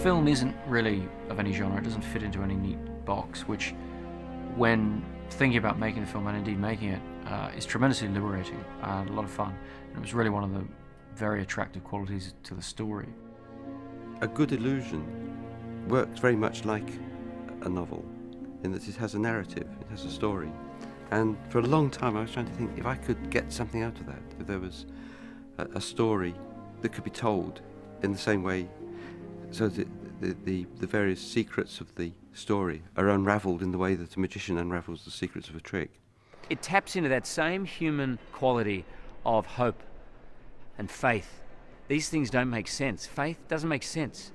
film isn't really of any genre. It doesn't fit into any neat box, which, when thinking about making the film and indeed making it, is tremendously liberating and a lot of fun. And it was really one of the very attractive qualities to the story. A good illusion works very much like a novel, in that it has a narrative, it has a story. And for a long time I was trying to think if I could get something out of that, if there was a story that could be told in the same way, so that the various secrets of the story are unravelled in the way that a magician unravels the secrets of a trick. It taps into that same human quality of hope and faith. These things don't make sense. Faith doesn't make sense,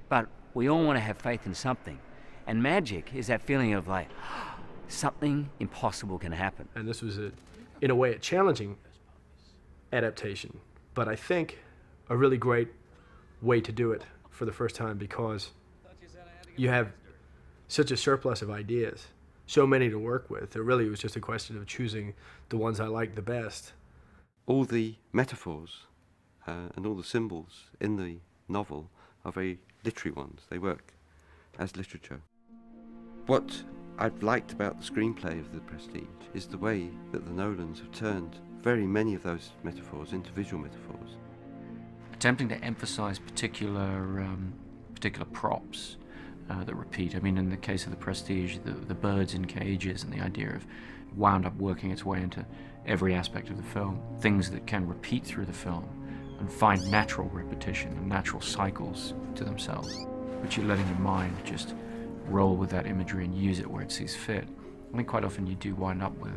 but we all want to have faith in something. And magic is that feeling of like, something impossible can happen. And this was, in a way, a challenging adaptation, but I think a really great way to do it for the first time, because you have such a surplus of ideas, so many to work with. It really was just a question of choosing the ones I liked the best. All the metaphors and all the symbols in the novel are very literary ones. They work as literature. What I've liked about the screenplay of The Prestige is the way that the Nolans have turned very many of those metaphors into visual metaphors. Attempting to emphasize particular props that repeat. I mean, in the case of The Prestige, the birds in cages and the idea of wound up working its way into every aspect of the film. Things that can repeat through the film and find natural repetition and natural cycles to themselves, which you're letting your mind just roll with that imagery and use it where it sees fit. I think quite often you do wind up with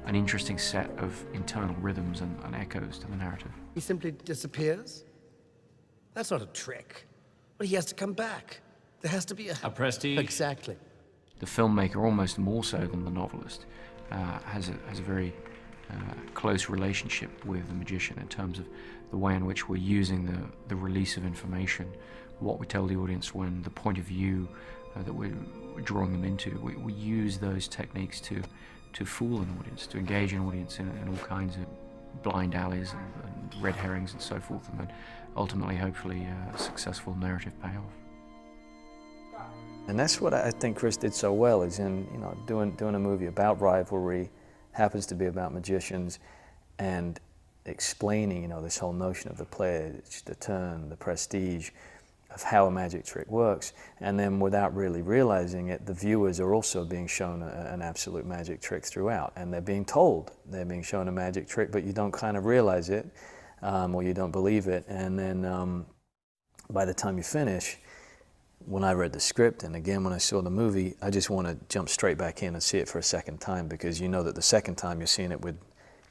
an interesting set of internal rhythms and echoes to the narrative. He simply disappears? That's not a trick. But he has to come back. There has to be a prestige. Exactly. The filmmaker, almost more so than the novelist, has a very close relationship with the magician in terms of the way in which we're using the release of information, what we tell the audience when, the point of view that we're drawing them into. We use those techniques to fool an audience, to engage an audience in all kinds of blind alleys and red herrings and so forth, and then ultimately, hopefully, a successful narrative payoff. And that's what I think Chris did so well, is in doing a movie about rivalry, happens to be about magicians, and explaining this whole notion of the pledge, the turn, the prestige, of how a magic trick works, and then without really realizing it, the viewers are also being shown an absolute magic trick throughout, and they're being told they're being shown a magic trick, but you don't kind of realize it, or you don't believe it, and then by the time you finish, when I read the script, and again when I saw the movie, I just want to jump straight back in and see it for a second time, because you know that the second time you're seeing it with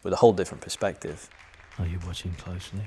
a whole different perspective. Are you watching closely?